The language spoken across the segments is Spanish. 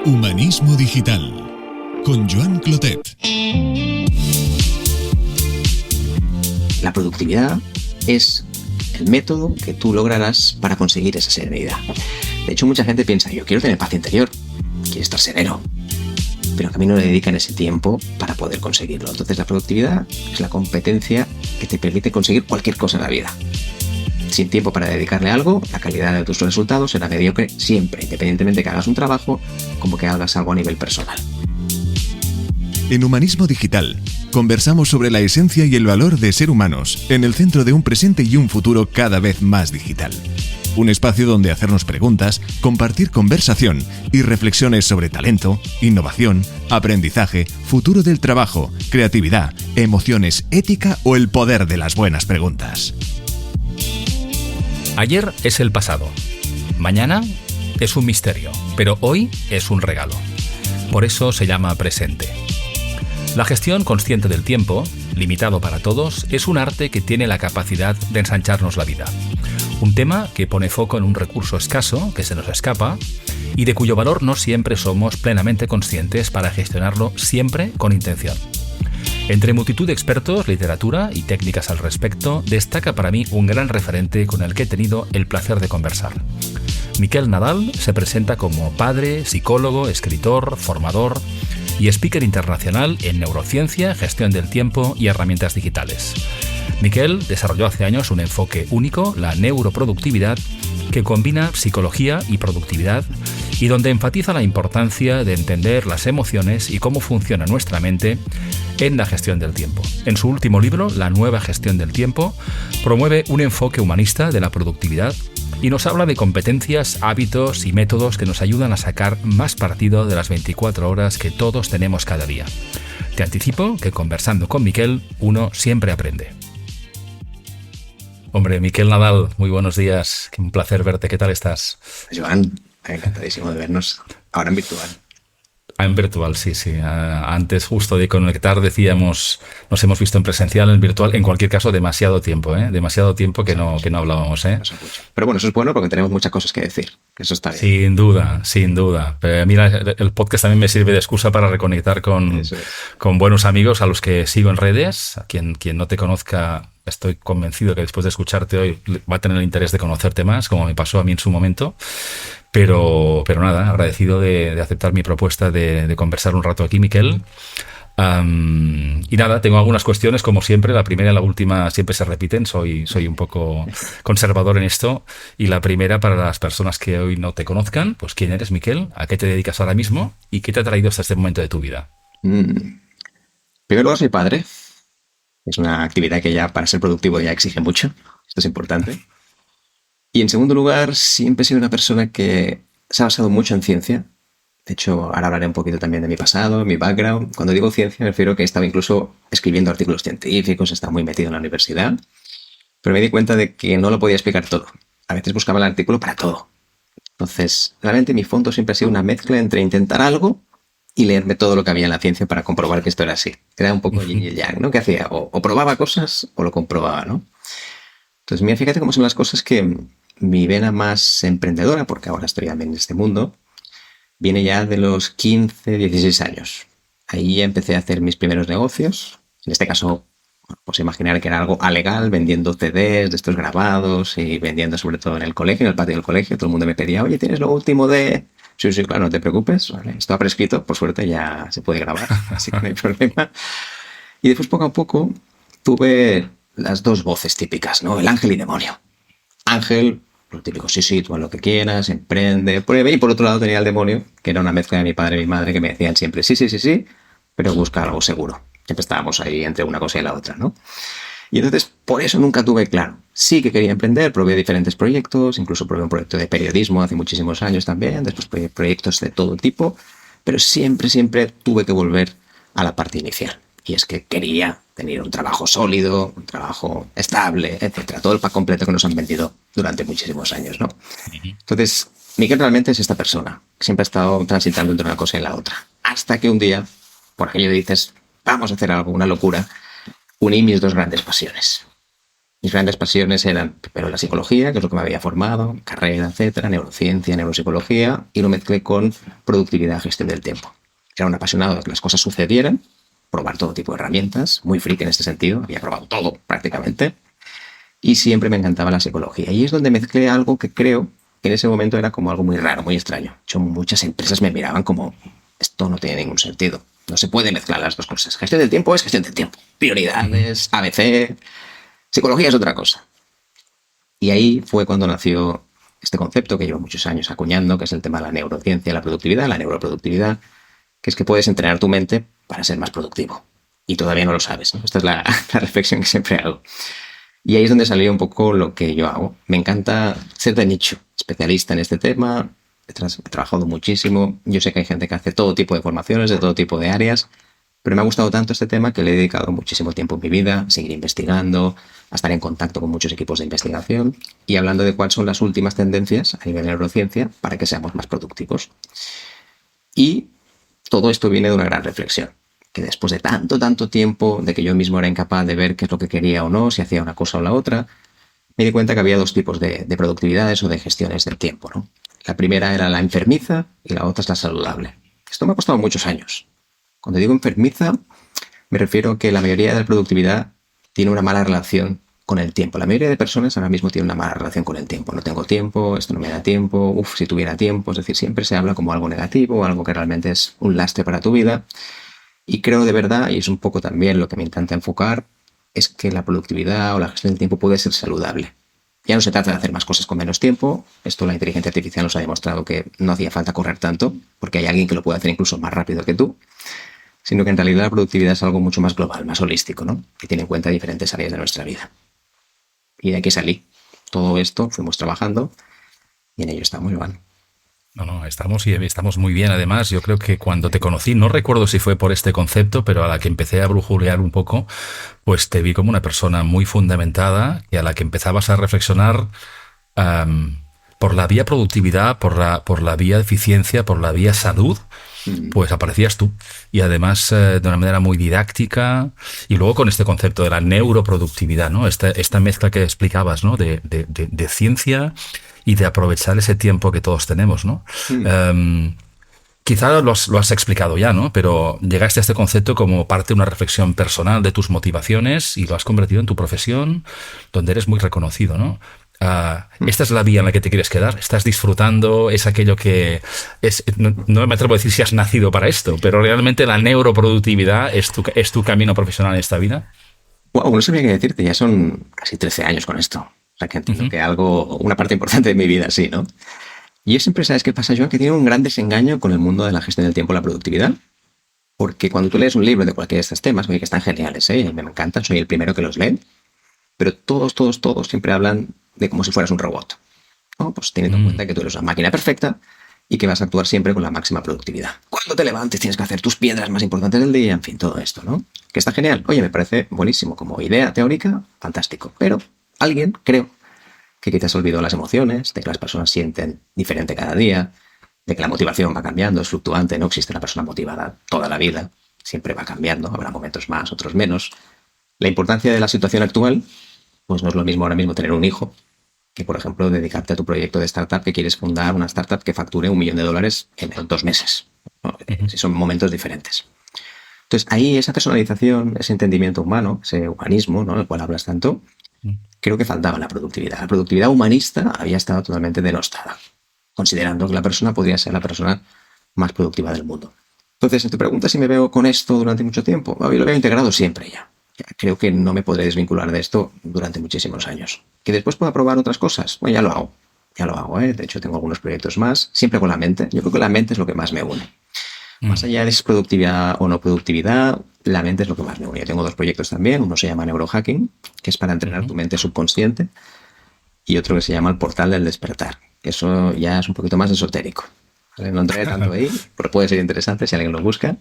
Humanismo Digital con Joan Clotet. La productividad es el método que tú lograrás para conseguir esa serenidad. De hecho, mucha gente piensa, yo quiero tener paz interior, quiero estar sereno, pero a mí no le dedican ese tiempo para poder conseguirlo. Entonces, la productividad es la competencia que te permite conseguir cualquier cosa en la vida. Sin tiempo para dedicarle a algo, la calidad de tus resultados será mediocre siempre, independientemente de que hagas un trabajo como que hagas algo a nivel personal. En Humanismo Digital, conversamos sobre la esencia y el valor de ser humanos en el centro de un presente y un futuro cada vez más digital. Un espacio donde hacernos preguntas, compartir conversación y reflexiones sobre talento, innovación, aprendizaje, futuro del trabajo, creatividad, emociones, ética o el poder de las buenas preguntas. Ayer es el pasado, mañana es un misterio, pero hoy es un regalo. Por eso se llama presente. La gestión consciente del tiempo, limitado para todos, es un arte que tiene la capacidad de ensancharnos la vida. Un tema que pone foco en un recurso escaso que se nos escapa y de cuyo valor no siempre somos plenamente conscientes para gestionarlo siempre con intención. Entre multitud de expertos, literatura y técnicas al respecto, destaca para mí un gran referente con el que he tenido el placer de conversar. Miquel Nadal se presenta como padre, psicólogo, escritor, formador y speaker internacional en neurociencia, gestión del tiempo y herramientas digitales. Miquel desarrolló hace años un enfoque único, la neuroproductividad, que combina psicología y productividad y donde enfatiza la importancia de entender las emociones y cómo funciona nuestra mente en la gestión del tiempo. En su último libro, La nueva gestión del tiempo, promueve un enfoque humanista de la productividad y nos habla de competencias, hábitos y métodos que nos ayudan a sacar más partido de las 24 horas que todos tenemos cada día. Te anticipo que conversando con Miquel, uno siempre aprende. Hombre, Miquel Nadal, muy buenos días. Un placer verte. ¿Qué tal estás? Joan, encantadísimo de vernos. Ahora en virtual. En virtual, sí. Antes justo de conectar decíamos, nos hemos visto en presencial, en virtual, en cualquier caso demasiado tiempo, demasiado tiempo que no hablábamos. Pero bueno, eso es bueno porque tenemos muchas cosas que decir, que eso está Sin bien. duda. Pero mira, el podcast también me sirve de excusa para reconectar con buenos amigos a los que sigo en redes. A quien no te conozca, estoy convencido que después de escucharte hoy va a tener el interés de conocerte más, como me pasó a mí en su momento. Pero nada, agradecido de aceptar mi propuesta de conversar un rato aquí, Miquel. Y nada, tengo algunas cuestiones, como siempre. La primera y la última siempre se repiten. Soy un poco conservador en esto. Y la primera, para las personas que hoy no te conozcan, pues ¿quién eres, Miquel? ¿A qué te dedicas ahora mismo? ¿Y qué te ha traído hasta este momento de tu vida? Primero, soy padre. Es una actividad que ya para ser productivo ya exige mucho. Esto es importante. Y en segundo lugar, siempre he sido una persona que se ha basado mucho en ciencia. De hecho, ahora hablaré un poquito también de mi pasado, mi background. Cuando digo ciencia me refiero a que estaba incluso escribiendo artículos científicos, estaba muy metido en la universidad. Pero me di cuenta de que no lo podía explicar todo. A veces buscaba el artículo para todo. Entonces, realmente mi fondo siempre ha sido una mezcla entre intentar algo y leerme todo lo que había en la ciencia para comprobar que esto era así. Era un poco yin y yang, ¿no? ¿Qué hacía? O probaba cosas o lo comprobaba, ¿no? Entonces, mira, fíjate cómo son las cosas que mi vena más emprendedora, porque ahora estoy también en este mundo, viene ya de los 15, 16 años. Ahí ya empecé a hacer mis primeros negocios. En este caso, pues imaginar que era algo alegal, vendiendo CDs de estos grabados y vendiendo sobre todo en el colegio, en el patio del colegio. Todo el mundo me pedía, oye, ¿tienes lo último de...? Sí, claro, no te preocupes. Vale, esto ha prescrito, por suerte ya se puede grabar, así que no hay problema. Y después, poco a poco, tuve las dos voces típicas, ¿no? El ángel y demonio. Ángel, lo típico, sí, tú haz lo que quieras, emprende, pruebe. Y por otro lado tenía el demonio, que era una mezcla de mi padre y mi madre, que me decían siempre, sí, pero busca algo seguro. Siempre estábamos ahí entre una cosa y la otra, ¿no? Y entonces, por eso nunca tuve claro. Sí que quería emprender, probé diferentes proyectos, incluso probé un proyecto de periodismo hace muchísimos años también, después probé proyectos de todo tipo, pero siempre tuve que volver a la parte inicial. Y es que quería tener un trabajo sólido, un trabajo estable, etcétera. Todo el pack completo que nos han vendido durante muchísimos años, ¿no? Entonces, Miquel realmente es esta persona. Siempre ha estado transitando entre una cosa y la otra. Hasta que un día, por aquello dices, vamos a hacer algo, una locura, uní mis dos grandes pasiones. Mis grandes pasiones eran primero la psicología, que es lo que me había formado, carrera, etcétera, neurociencia, neuropsicología, y lo mezclé con productividad, gestión del tiempo. Era un apasionado de que las cosas sucedieran, probar todo tipo de herramientas, muy friki en este sentido, había probado todo prácticamente, y siempre me encantaba la psicología. Y es donde mezclé algo que creo que en ese momento era como algo muy raro, muy extraño. De hecho, muchas empresas me miraban como, esto no tiene ningún sentido, no se puede mezclar las dos cosas. Gestión del tiempo es gestión del tiempo, prioridades, ABC, psicología es otra cosa. Y ahí fue cuando nació este concepto que llevo muchos años acuñando, que es el tema de la neurociencia, la productividad, la neuroproductividad, que es que puedes entrenar tu mente para ser más productivo. Y todavía no lo sabes, ¿no? Esta es la reflexión que siempre hago. Y ahí es donde salió un poco lo que yo hago. Me encanta ser de nicho, especialista en este tema. He trabajado muchísimo. Yo sé que hay gente que hace todo tipo de formaciones, de todo tipo de áreas, pero me ha gustado tanto este tema que le he dedicado muchísimo tiempo en mi vida a seguir investigando, a estar en contacto con muchos equipos de investigación y hablando de cuáles son las últimas tendencias a nivel de neurociencia para que seamos más productivos. Y todo esto viene de una gran reflexión, que después de tanto tiempo de que yo mismo era incapaz de ver qué es lo que quería o no, si hacía una cosa o la otra, me di cuenta que había dos tipos de productividades o de gestiones del tiempo, ¿no? La primera era la enfermiza y la otra es la saludable. Esto me ha costado muchos años. Cuando digo enfermiza, me refiero a que la mayoría de la productividad tiene una mala relación con el tiempo. La mayoría de personas ahora mismo tiene una mala relación con el tiempo. No tengo tiempo, esto no me da tiempo, si tuviera tiempo. Es decir, siempre se habla como algo negativo, algo que realmente es un lastre para tu vida. Y creo de verdad, y es un poco también lo que me intenta enfocar, es que la productividad o la gestión del tiempo puede ser saludable. Ya no se trata de hacer más cosas con menos tiempo. Esto la inteligencia artificial nos ha demostrado que no hacía falta correr tanto, porque hay alguien que lo puede hacer incluso más rápido que tú, sino que en realidad la productividad es algo mucho más global, más holístico, ¿no? Que tiene en cuenta diferentes áreas de nuestra vida. Y de aquí salí. Todo esto fuimos trabajando y en ello estamos, Joan. No, estamos muy bien. Además, yo creo que cuando te conocí, no recuerdo si fue por este concepto, pero a la que empecé a brujulear un poco, pues te vi como una persona muy fundamentada y a la que empezabas a reflexionar por la vía productividad, por la vía eficiencia, por la vía salud, pues aparecías tú. Y además de una manera muy didáctica y luego con este concepto de la neuroproductividad, ¿no? Esta mezcla que explicabas, ¿no? De ciencia y de aprovechar ese tiempo que todos tenemos, ¿no? Quizá lo has explicado ya, ¿no? Pero llegaste a este concepto como parte de una reflexión personal de tus motivaciones y lo has convertido en tu profesión, donde eres muy reconocido, ¿no? ¿Esta es la vía en la que te quieres quedar? ¿Estás disfrutando? ¿Es aquello que es? No me atrevo a decir si has nacido para esto, pero realmente la neuroproductividad es tu camino profesional en esta vida. Wow, no sabía qué decirte, ya son casi 13 años con esto. O sea, que entiendo que una parte importante de mi vida, sí, ¿no? Y yo siempre, ¿sabes qué pasa, Joan? Que tiene un gran desengaño con el mundo de la gestión del tiempo y la productividad. Porque cuando tú lees un libro de cualquiera de estos temas, oye, que están geniales, ¿eh? Me encantan, soy el primero que los lee, pero todos siempre hablan de como si fueras un robot, ¿no? Pues teniendo en cuenta que tú eres una máquina perfecta y que vas a actuar siempre con la máxima productividad. Cuando te levantes tienes que hacer tus piedras más importantes del día, en fin, todo esto, ¿no? Que está genial. Oye, me parece buenísimo como idea teórica, fantástico. Pero alguien, creo, que te has olvidado las emociones, de que las personas sienten diferente cada día, de que la motivación va cambiando, es fluctuante, no existe una persona motivada toda la vida, siempre va cambiando, habrá momentos más, otros menos. La importancia de la situación actual, pues no es lo mismo ahora mismo tener un hijo que, por ejemplo, dedicarte a tu proyecto de startup que quieres fundar una startup que facture $1 millón en 2 meses, ¿no? Son momentos diferentes. Entonces, ahí esa personalización, ese entendimiento humano, ese humanismo, ¿no?, del cual hablas tanto, creo que faltaba en la productividad. La productividad humanista había estado totalmente denostada, considerando que la persona podría ser la persona más productiva del mundo. Entonces, te preguntas si me veo con esto durante mucho tiempo. Yo lo veo integrado siempre ya. Creo que no me podré desvincular de esto durante muchísimos años. ¿Que después pueda probar otras cosas? Bueno, ya lo hago, ¿eh? De hecho, tengo algunos proyectos más, siempre con la mente. Yo creo que la mente es lo que más me une. Más allá de si es productividad o no productividad, la mente es lo que más me une. Yo tengo 2 proyectos también. Uno se llama Neurohacking, que es para entrenar tu mente subconsciente, y otro que se llama El Portal del Despertar. Eso ya es un poquito más esotérico. No entraré tanto ahí, pero puede ser interesante si alguien lo busca.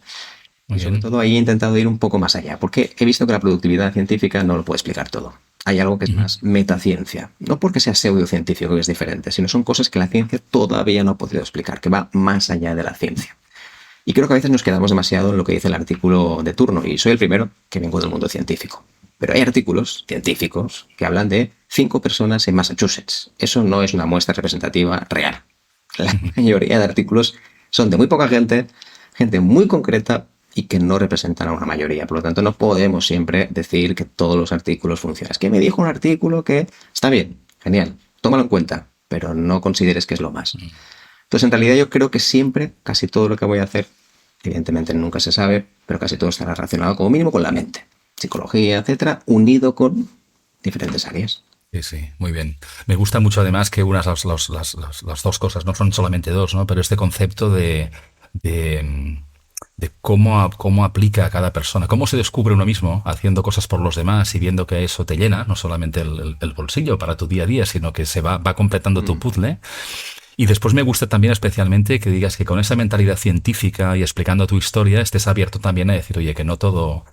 Y sobre todo ahí he intentado ir un poco más allá, porque he visto que la productividad científica no lo puede explicar todo. Hay algo que es más metaciencia. No porque sea pseudocientífico, que es diferente, sino son cosas que la ciencia todavía no ha podido explicar, que va más allá de la ciencia. Y creo que a veces nos quedamos demasiado en lo que dice el artículo de turno, y soy el primero que vengo del mundo científico. Pero hay artículos científicos que hablan de 5 personas en Massachusetts. Eso no es una muestra representativa real. La mayoría de artículos son de muy poca gente muy concreta y que no representan a una mayoría. Por lo tanto, no podemos siempre decir que todos los artículos funcionan. Es que me dijo un artículo que está bien, genial, tómalo en cuenta, pero no consideres que es lo más. Entonces, en realidad yo creo que siempre, casi todo lo que voy a hacer, evidentemente nunca se sabe, pero casi todo estará relacionado como mínimo con la mente, psicología, etcétera, unido con diferentes áreas. Sí, muy bien. Me gusta mucho además que unas las dos cosas, no son solamente dos, ¿no? Pero este concepto de cómo aplica a cada persona, cómo se descubre uno mismo haciendo cosas por los demás y viendo que eso te llena, no solamente el bolsillo para tu día a día, sino que se va completando tu puzzle. Y después me gusta también especialmente que digas que con esa mentalidad científica y explicando tu historia estés abierto también a decir, oye, que no todo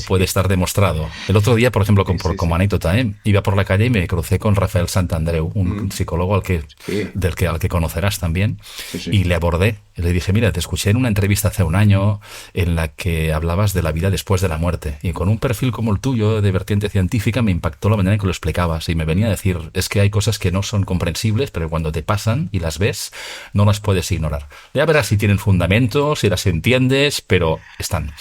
puede estar demostrado. El otro día, por ejemplo, como anécdota, iba por la calle y me crucé con Rafael Santandreu, un psicólogo al que conocerás también, y le abordé. Le dije, mira, te escuché en una entrevista hace un año en la que hablabas de la vida después de la muerte. Y con un perfil como el tuyo, de vertiente científica, me impactó la manera en que lo explicabas. Y me venía a decir, es que hay cosas que no son comprensibles, pero cuando te pasan y las ves, no las puedes ignorar. Ya verás si tienen fundamento, si las entiendes, pero están.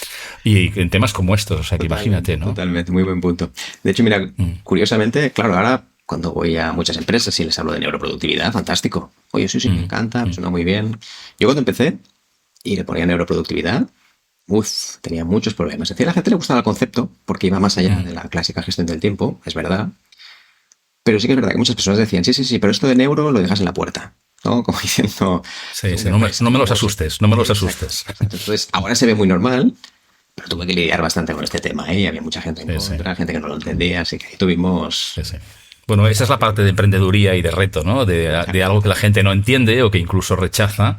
Y en temas como estos, o sea, que imagínate, ¿no? Totalmente, muy buen punto. De hecho, mira, curiosamente, claro, ahora cuando voy a muchas empresas y les hablo de neuroproductividad, fantástico. Oye, sí, me encanta, me suena muy bien. Yo cuando empecé y le ponía neuroproductividad, tenía muchos problemas. Es decir, a la gente le gustaba el concepto porque iba más allá de la clásica gestión del tiempo, es verdad. Pero sí que es verdad que muchas personas decían, sí, pero esto de neuro lo dejas en la puerta, ¿no? Como diciendo... Sí, no me los asustes, no me los asustes. Exacto. Entonces, ahora se ve muy normal, pero tuve que lidiar bastante con este tema, ¿eh? Había mucha gente en contra, gente que no lo entendía, así que ahí tuvimos... Sí. Bueno, esa es la parte de emprendeduría y de reto, ¿no? De algo que la gente no entiende o que incluso rechaza.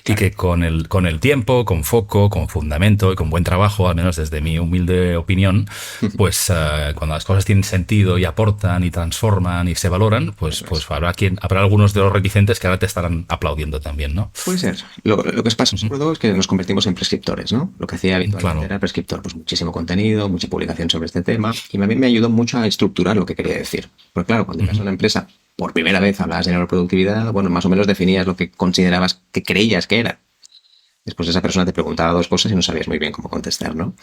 Y que con el tiempo, con foco, con fundamento y con buen trabajo, al menos desde mi humilde opinión, pues cuando las cosas tienen sentido y aportan y transforman y se valoran, pues habrá algunos de los reticentes que ahora te estarán aplaudiendo también, ¿no? Puede ser. Lo que pasa sobre todo es que nos convertimos en prescriptores, ¿no? Lo que hacía habitualmente era prescriptor, pues muchísimo contenido, mucha publicación sobre este tema, y a mí me ayudó mucho a estructurar lo que quería decir. Porque claro, cuando ibas a una empresa, por primera vez hablabas de neuroproductividad, bueno, más o menos definías lo que considerabas que creías que era. Después esa persona te preguntaba 2 cosas y no sabías muy bien cómo contestar, ¿no?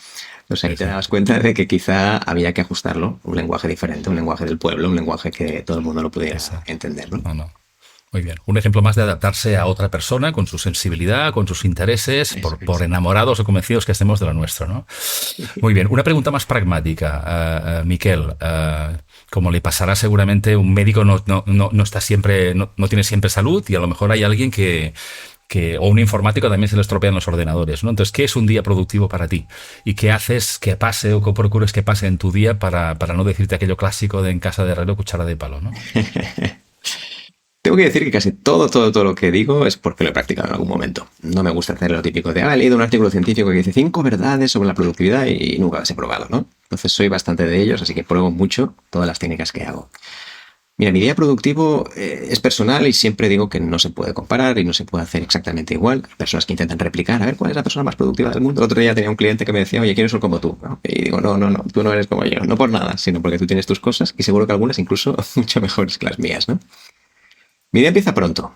Entonces ahí te dabas cuenta de que quizá había que ajustarlo, un lenguaje diferente, un lenguaje del pueblo, un lenguaje que todo el mundo lo pudiera entender, ¿no? No. Muy bien. Un ejemplo más de adaptarse a otra persona con su sensibilidad, con sus intereses, por enamorados o convencidos que estemos de lo nuestro, ¿no? Muy bien. Una pregunta más pragmática, Miquel. Como le pasará seguramente, un médico no está siempre, no tiene siempre salud, y a lo mejor hay alguien o un informático también se le estropean los ordenadores, ¿no? Entonces, ¿qué es un día productivo para ti? ¿Y qué haces que pase o qué procures que pase en tu día para no decirte aquello clásico de en casa de herrero, cuchara de palo, ¿no? Tengo que decir que casi todo lo que digo es porque lo he practicado en algún momento. No me gusta hacer lo típico de, he leído un artículo científico que dice 5 verdades sobre la productividad y nunca las he probado, ¿no? Entonces soy bastante de ellos, así que pruebo mucho todas las técnicas que hago. Mira, mi día productivo es personal y siempre digo que no se puede comparar y no se puede hacer exactamente igual. Hay personas que intentan replicar, a ver, ¿cuál es la persona más productiva del mundo? El otro día tenía un cliente que me decía, oye, quiero ser como tú, ¿no? Y digo, no, tú no eres como yo, no por nada, sino porque tú tienes tus cosas y seguro que algunas incluso mucho mejores que las mías, ¿no? Mi día empieza pronto.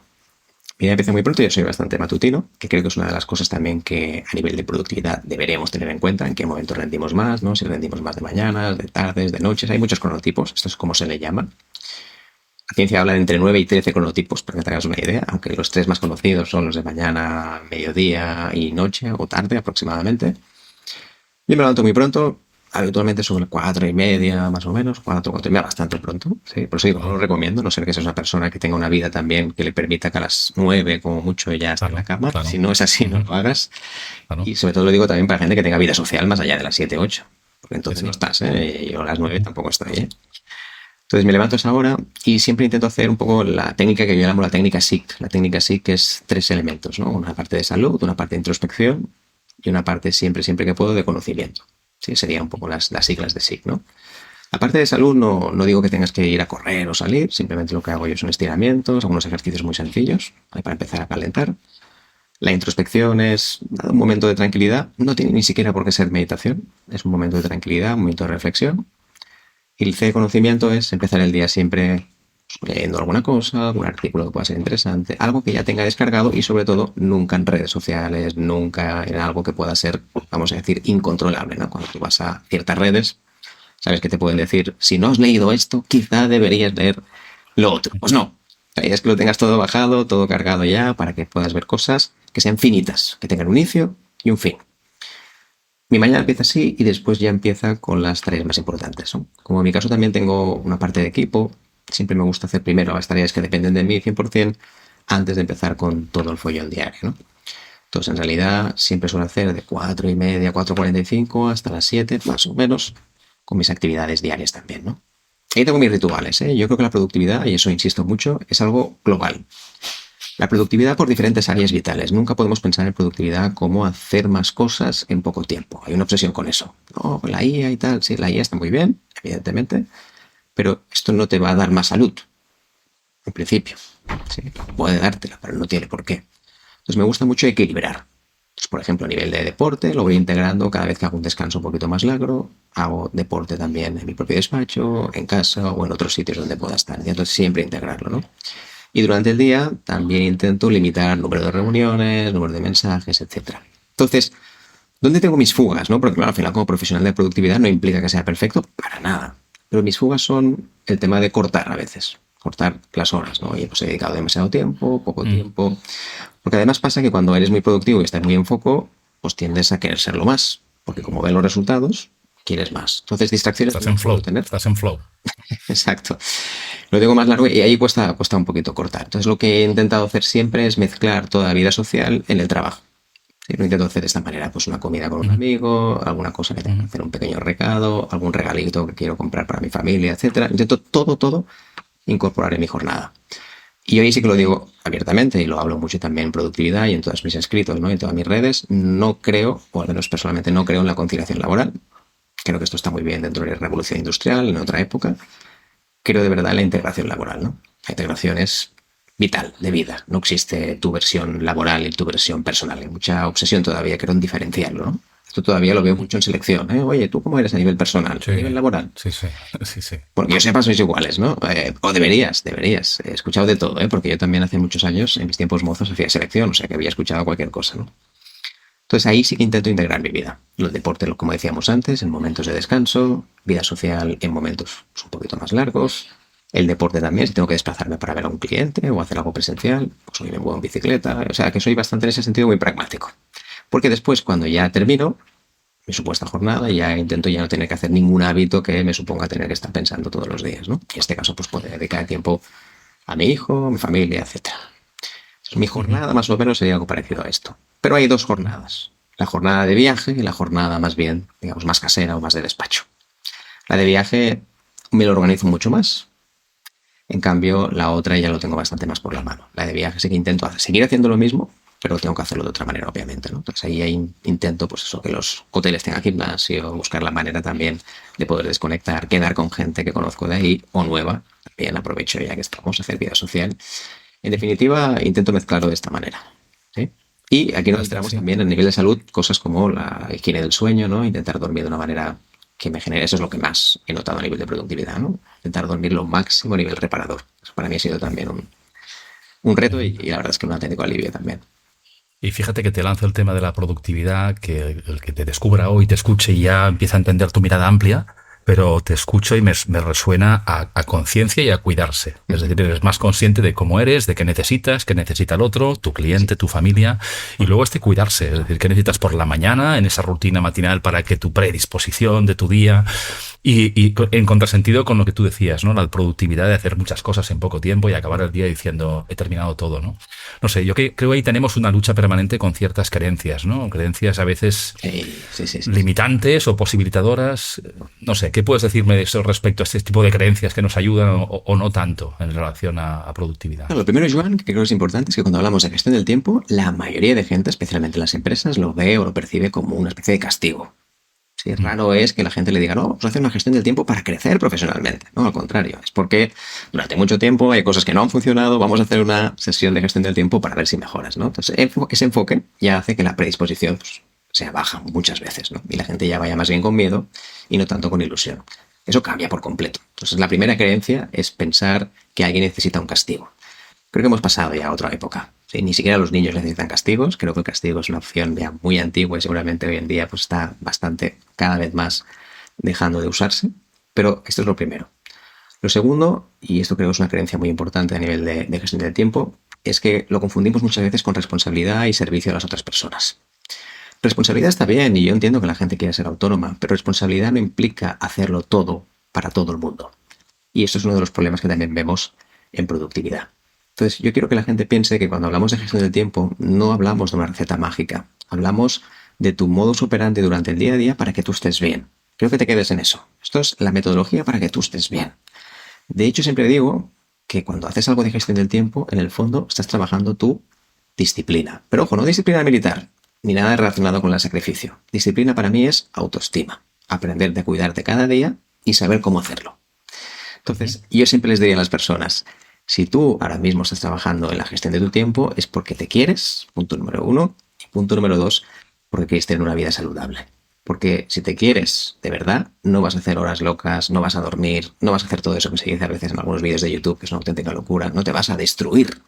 Mi día empieza muy pronto, yo soy bastante matutino, que creo que es una de las cosas también que a nivel de productividad deberíamos tener en cuenta, en qué momento rendimos más, ¿no? Si rendimos más de mañanas, de tardes, de noches, hay muchos cronotipos, esto es como se le llama. La ciencia habla de entre 9 y 13 cronotipos, para que te hagas una idea, aunque los 3 más conocidos son los de mañana, mediodía y noche o tarde aproximadamente. Yo me levanto muy pronto, habitualmente sobre 4:30 más o menos, 4:30, bastante pronto, ¿sí? Por eso digo, no lo recomiendo, no ser que seas una persona que tenga una vida también que le permita que a las 9 como mucho ya esté en la cama. Si no es así, no lo hagas. Y sobre todo lo digo también para gente que tenga vida social más allá de las 7, 8, porque entonces no estás, ¿eh? Yo a las 9 tampoco estoy, ¿eh? Entonces me levanto a esa hora y siempre intento hacer un poco la técnica que yo llamo la técnica SIC. La técnica SIC es 3 elementos, ¿no? Una parte de salud, una parte de introspección y una parte siempre que puedo de conocimiento. Sí, serían un poco las siglas de SIC, ¿no? La parte de salud no digo que tengas que ir a correr o salir, simplemente lo que hago yo son estiramientos, algunos ejercicios muy sencillos, para empezar a calentar. La introspección es un momento de tranquilidad. No tiene ni siquiera por qué ser meditación. Es un momento de tranquilidad, un momento de reflexión. Y el C de conocimiento es empezar el día siempre leyendo alguna cosa, algún artículo que pueda ser interesante, algo que ya tenga descargado y sobre todo nunca en redes sociales, nunca en algo que pueda ser, vamos a decir, incontrolable, ¿no? Cuando tú vas a ciertas redes, sabes que te pueden decir, si no has leído esto, quizá deberías leer lo otro. Pues no. La idea es que lo tengas todo bajado, todo cargado ya, para que puedas ver cosas que sean finitas, que tengan un inicio y un fin. Mi mañana empieza así y después ya empieza con las tareas más importantes, ¿no? Como en mi caso también tengo una parte de equipo, siempre me gusta hacer primero las tareas que dependen de mí 100% antes de empezar con todo el follón diario, ¿no? Entonces, en realidad, siempre suelo hacer de 4:30, 4:45 hasta las 7, más o menos, con mis actividades diarias también, ¿no? Ahí tengo mis rituales, ¿eh? Yo creo que la productividad, y eso insisto mucho, es algo global. La productividad por diferentes áreas vitales. Nunca podemos pensar en productividad como hacer más cosas en poco tiempo. Hay una obsesión con eso. No, la IA y tal. Sí, la IA está muy bien, evidentemente, pero esto no te va a dar más salud, en principio. Sí, puede dártela, pero no tiene por qué. Entonces me gusta mucho equilibrar. Pues, por ejemplo, a nivel de deporte, lo voy integrando cada vez que hago un descanso un poquito más largo. Hago deporte también en mi propio despacho, en casa o en otros sitios donde pueda estar. Y entonces siempre integrarlo, ¿no? Y durante el día también intento limitar el número de reuniones, el número de mensajes, etc. Entonces, ¿dónde tengo mis fugas, no? Porque claro, al final como profesional de productividad no implica que sea perfecto para nada. Pero mis fugas son el tema de cortar a veces. Cortar las horas, ¿no? Oye, pues he dedicado demasiado tiempo, poco tiempo. Porque además pasa que cuando eres muy productivo y estás muy en foco, pues tiendes a querer serlo más. Porque como ves los resultados, quieres más. Entonces, distracciones... Estás en flow, estás en flow. Exacto. Lo tengo más largo y ahí cuesta un poquito cortar. Entonces, lo que he intentado hacer siempre es mezclar toda la vida social en el trabajo. Y lo intento hacer de esta manera, pues una comida con un amigo, alguna cosa que tenga que hacer, un pequeño recado, algún regalito que quiero comprar para mi familia, etcétera. Intento todo incorporar en mi jornada. Y hoy sí que lo digo abiertamente y lo hablo mucho también en productividad y en todos mis escritos, ¿no? En todas mis redes. No creo, o al menos personalmente no creo en la conciliación laboral. Creo que esto está muy bien dentro de la revolución industrial, en otra época. Creo de verdad en la integración laboral, ¿no? La integración es vital, de vida. No existe tu versión laboral y tu versión personal. Hay mucha obsesión todavía, creo, en diferenciarlo, ¿no? Esto todavía lo veo mucho en selección, ¿eh? Oye, ¿tú cómo eres a nivel personal? Sí, ¿A nivel laboral? Sí. Porque yo sepa, sois iguales, ¿no? O deberías. He escuchado de todo, ¿eh? Porque yo también hace muchos años, en mis tiempos mozos, hacía selección, o sea que había escuchado cualquier cosa, ¿no? Entonces ahí sí que intento integrar mi vida. El deporte, como decíamos antes, en momentos de descanso, vida social en momentos un poquito más largos. El deporte también, si tengo que desplazarme para ver a un cliente o hacer algo presencial, pues hoy me muevo en bicicleta. O sea que soy bastante en ese sentido muy pragmático. Porque después, cuando ya termino mi supuesta jornada, ya intento ya no tener que hacer ningún hábito que me suponga tener que estar pensando todos los días, ¿no? Y en este caso, pues poder dedicar tiempo a mi hijo, a mi familia, etc. Mi jornada más o menos sería algo parecido a esto. Pero hay dos jornadas. La jornada de viaje y la jornada más bien, digamos, más casera o más de despacho. La de viaje me lo organizo mucho más. En cambio, la otra ya lo tengo bastante más por la mano. La de viaje sí que intento seguir haciendo lo mismo, pero tengo que hacerlo de otra manera, obviamente, ¿no? Entonces ahí intento, pues eso, que los hoteles tengan gimnasio, buscar la manera también de poder desconectar, quedar con gente que conozco de ahí o nueva. También aprovecho ya que estamos a hacer vida social. En definitiva, intento mezclarlo de esta manera, ¿sí? Y aquí nos entramos también en nivel de salud, cosas como la higiene del sueño, ¿no? Intentar dormir de una manera que me genere, eso es lo que más he notado a nivel de productividad, ¿no? Intentar dormir lo máximo a nivel reparador. Eso para mí ha sido también un reto y la verdad es que un auténtico alivio también. Y fíjate que te lanzo el tema de la productividad, que el que te descubra hoy, te escuche y ya empieza a entender tu mirada amplia, pero te escucho y me resuena a conciencia y a cuidarse. Es decir, eres más consciente de cómo eres, de qué necesitas, qué necesita el otro, tu cliente, tu familia, y luego cuidarse. Es decir, qué necesitas por la mañana, en esa rutina matinal para que tu predisposición de tu día... Y en contrasentido con lo que tú decías, ¿no? La productividad de hacer muchas cosas en poco tiempo y acabar el día diciendo he terminado todo, ¿no? No sé, yo creo que ahí tenemos una lucha permanente con ciertas creencias, ¿no? Creencias a veces limitantes o posibilitadoras. No sé, ¿qué puedes decirme de eso respecto a este tipo de creencias que nos ayudan o no tanto en relación a productividad? Lo primero, Joan, que creo que es importante, es que cuando hablamos de gestión del tiempo, la mayoría de gente, especialmente en las empresas, lo ve o lo percibe como una especie de castigo. Sí, raro es que la gente le diga, no, vamos a hacer una gestión del tiempo para crecer profesionalmente. No, al contrario, es porque durante mucho tiempo hay cosas que no han funcionado, vamos a hacer una sesión de gestión del tiempo para ver si mejoras, ¿no? Entonces, ese enfoque ya hace que la predisposición pues, sea baja muchas veces, ¿no? Y la gente ya vaya más bien con miedo y no tanto con ilusión. Eso cambia por completo. Entonces, la primera creencia es pensar que alguien necesita un castigo. Creo que hemos pasado ya a otra época. ¿Sí? Ni siquiera los niños necesitan castigos. Creo que el castigo es una opción ya muy antigua y seguramente hoy en día pues, está bastante, cada vez más dejando de usarse. Pero esto es lo primero. Lo segundo, y esto creo que es una creencia muy importante a nivel de gestión del tiempo, es que lo confundimos muchas veces con responsabilidad y servicio a las otras personas. Responsabilidad está bien y yo entiendo que la gente quiera ser autónoma, pero responsabilidad no implica hacerlo todo para todo el mundo. Y esto es uno de los problemas que también vemos en productividad. Entonces, yo quiero que la gente piense que cuando hablamos de gestión del tiempo, no hablamos de una receta mágica. Hablamos de tu modus operandi durante el día a día para que tú estés bien. Creo que te quedes en eso. Esto es la metodología para que tú estés bien. De hecho, siempre digo que cuando haces algo de gestión del tiempo, en el fondo estás trabajando tu disciplina. Pero ojo, no disciplina militar, ni nada relacionado con el sacrificio. Disciplina para mí es autoestima. Aprender de cuidarte cada día y saber cómo hacerlo. Entonces, yo siempre les diría a las personas, si tú ahora mismo estás trabajando en la gestión de tu tiempo es porque te quieres, punto número 1, y punto número 2, porque quieres tener una vida saludable. Porque si te quieres de verdad, no vas a hacer horas locas, no vas a dormir, no vas a hacer todo eso que se dice a veces en algunos vídeos de YouTube, que es una auténtica locura, no te vas a destruir.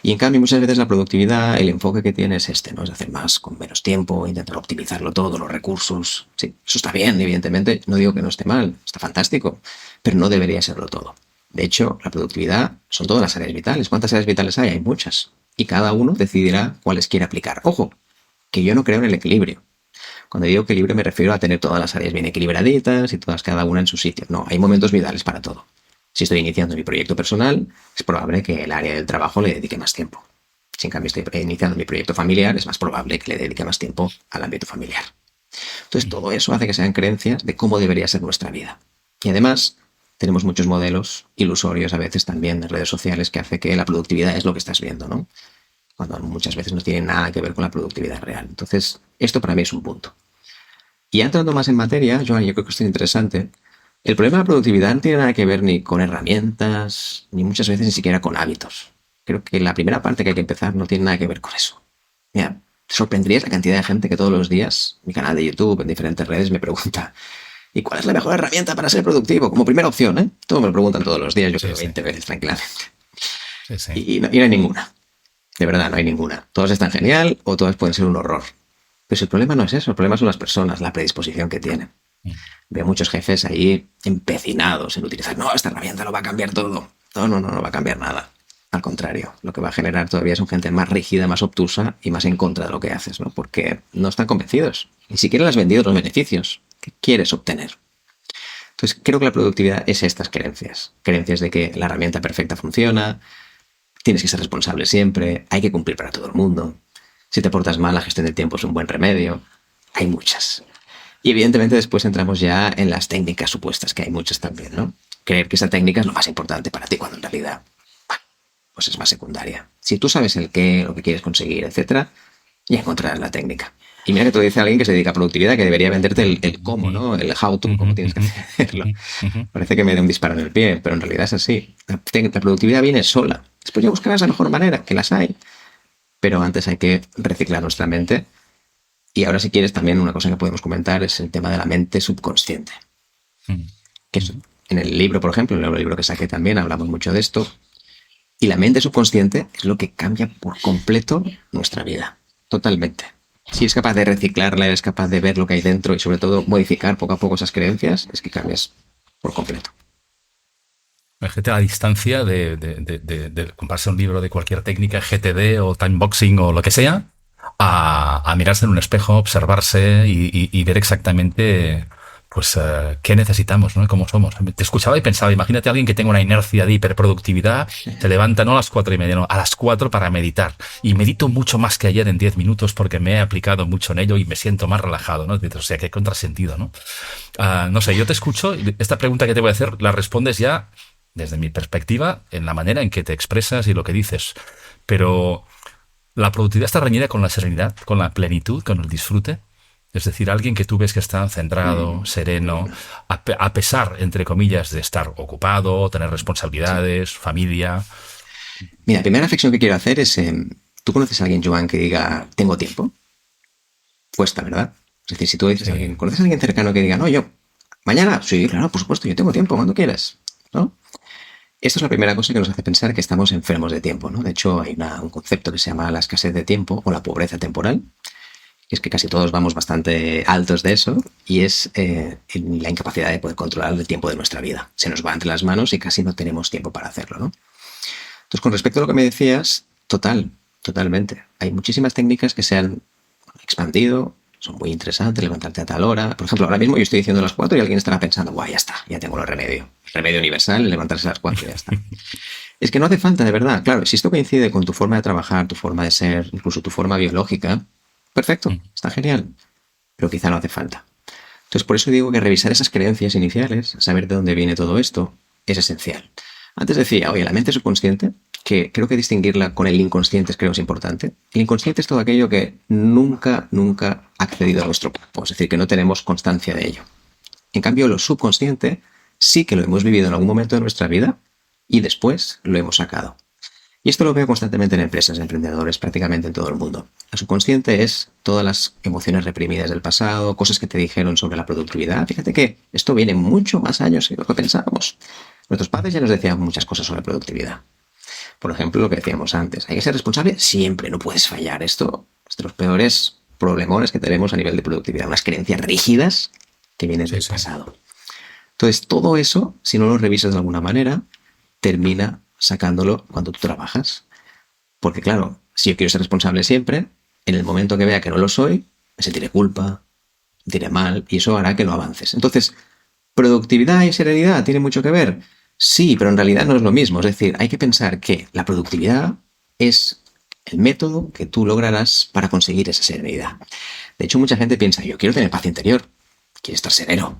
Y en cambio muchas veces la productividad, el enfoque que tienes es ¿no? Es hacer más con menos tiempo, intentar optimizarlo todo, los recursos. Sí, eso está bien, evidentemente, no digo que no esté mal, está fantástico, pero no debería serlo todo. De hecho, la productividad son todas las áreas vitales. ¿Cuántas áreas vitales hay? Hay muchas. Y cada uno decidirá cuáles quiere aplicar. Ojo, que yo no creo en el equilibrio. Cuando digo equilibrio me refiero a tener todas las áreas bien equilibraditas y todas cada una en su sitio. No, hay momentos vitales para todo. Si estoy iniciando mi proyecto personal, es probable que el área del trabajo le dedique más tiempo. Si en cambio estoy iniciando mi proyecto familiar, es más probable que le dedique más tiempo al ámbito familiar. Entonces todo eso hace que sean creencias de cómo debería ser nuestra vida. Y además tenemos muchos modelos ilusorios a veces también en redes sociales que hace que la productividad es lo que estás viendo, ¿no? Cuando muchas veces no tiene nada que ver con la productividad real. Entonces, esto para mí es un punto. Y entrando más en materia, Joan, yo creo que esto es interesante. El problema de la productividad no tiene nada que ver ni con herramientas, ni muchas veces ni siquiera con hábitos. Creo que la primera parte que hay que empezar no tiene nada que ver con eso. Mira, te sorprenderías la cantidad de gente que todos los días, en mi canal de YouTube, en diferentes redes, me pregunta ¿y cuál es la mejor herramienta para ser productivo? Como primera opción, ¿eh? Todos me lo preguntan todos los días, yo creo 20 veces tranquilamente. Sí. Y no hay ninguna. De verdad, no hay ninguna. Todas están genial o todas pueden ser un horror. Pero el problema no es eso, el problema son las personas, la predisposición que tienen. Veo muchos jefes ahí empecinados en utilizar, no, esta herramienta lo va a cambiar todo. No va a cambiar nada. Al contrario, lo que va a generar todavía son gente más rígida, más obtusa y más en contra de lo que haces, ¿no? Porque no están convencidos. Ni siquiera les has vendido los beneficios que quieres obtener. Entonces, creo que la productividad es estas creencias. Creencias de que la herramienta perfecta funciona, tienes que ser responsable siempre, hay que cumplir para todo el mundo. Si te portas mal, la gestión del tiempo es un buen remedio. Hay muchas. Y evidentemente después entramos ya en las técnicas supuestas, que hay muchas también, ¿no? Creer que esa técnica es lo más importante para ti, cuando en realidad, bueno, pues es más secundaria. Si tú sabes el qué, lo que quieres conseguir, etcétera, ya encontrarás la técnica. Y mira que te lo dice alguien que se dedica a productividad, que debería venderte el cómo, ¿no? El how to, cómo tienes que hacerlo. Parece que me dé un disparo en el pie, pero en realidad es así. La productividad viene sola. Después ya buscarás la mejor manera, que las hay. Pero antes hay que reciclar nuestra mente. Y ahora, si quieres, también una cosa que podemos comentar es el tema de la mente subconsciente. Que es, en el libro, por ejemplo, en el libro que saqué también, hablamos mucho de esto. Y la mente subconsciente es lo que cambia por completo nuestra vida. Totalmente. Si eres capaz de reciclarla, eres capaz de ver lo que hay dentro y sobre todo modificar poco a poco esas creencias, es que cambias por completo. Imagínate la distancia de comprarse un libro de cualquier técnica, GTD o timeboxing o lo que sea, a mirarse en un espejo, observarse y ver exactamente pues qué necesitamos, ¿no? Cómo somos. Te escuchaba y pensaba, imagínate a alguien que tenga una inercia de hiperproductividad, se levanta no a las 4:30, no, a las 4 para meditar. Y medito mucho más que ayer en 10 minutos porque me he aplicado mucho en ello y me siento más relajado, ¿no? O sea, qué contrasentido, ¿no? No sé, yo te escucho y esta pregunta que te voy a hacer la respondes ya desde mi perspectiva en la manera en que te expresas y lo que dices. Pero la productividad está reñida con la serenidad, con la plenitud, con el disfrute. Es decir, alguien que tú ves que está centrado, sereno, a pesar, entre comillas, de estar ocupado, tener responsabilidades, familia. Mira, la primera reflexión que quiero hacer es, ¿tú conoces a alguien, Joan, que diga, tengo tiempo? Cuesta, ¿verdad? Es decir, si tú dices a alguien, ¿conoces a alguien cercano que diga, no, yo, mañana? Sí, claro, por supuesto, yo tengo tiempo, cuando quieras, ¿no? Esto es la primera cosa que nos hace pensar que estamos enfermos de tiempo, ¿no? De hecho, hay un concepto que se llama la escasez de tiempo o la pobreza temporal, que es que casi todos vamos bastante altos de eso, y es la incapacidad de poder controlar el tiempo de nuestra vida. Se nos va entre las manos y casi no tenemos tiempo para hacerlo, ¿no? Entonces, con respecto a lo que me decías, totalmente. Hay muchísimas técnicas que se han expandido, son muy interesantes, levantarte a tal hora. Por ejemplo, ahora mismo yo estoy diciendo las 4 y alguien estará pensando, guau, ya está, ya tengo el remedio. El remedio universal, levantarse a las 4 y ya está. Es que no hace falta, de verdad. Claro, si esto coincide con tu forma de trabajar, tu forma de ser, incluso tu forma biológica, perfecto, está genial. Pero quizá no hace falta. Entonces, por eso digo que revisar esas creencias iniciales, saber de dónde viene todo esto, es esencial. Antes decía, oye, la mente subconsciente, que creo que distinguirla con el inconsciente creo es importante. El inconsciente es todo aquello que nunca ha accedido a nuestro cuerpo, es decir, que no tenemos constancia de ello. En cambio, lo subconsciente sí que lo hemos vivido en algún momento de nuestra vida y después lo hemos sacado. Y esto lo veo constantemente en empresas, en emprendedores, prácticamente en todo el mundo. La subconsciente es todas las emociones reprimidas del pasado, cosas que te dijeron sobre la productividad. Fíjate que esto viene mucho más años que lo que pensábamos. Nuestros padres ya nos decían muchas cosas sobre productividad. Por ejemplo, lo que decíamos antes, hay que ser responsable siempre, no puedes fallar. Esto es de los peores problemones que tenemos a nivel de productividad, unas creencias rígidas que vienen del pasado. Entonces, todo eso, si no lo revisas de alguna manera, termina sacándolo cuando tú trabajas. Porque claro, si yo quiero ser responsable siempre, en el momento que vea que no lo soy, me sentiré culpa, me sentiré mal, y eso hará que no avances. Entonces, ¿productividad y serenidad tienen mucho que ver? Sí, pero en realidad no es lo mismo. Es decir, hay que pensar que la productividad es el método que tú lograrás para conseguir esa serenidad. De hecho, mucha gente piensa, yo quiero tener paz interior, quiero estar sereno,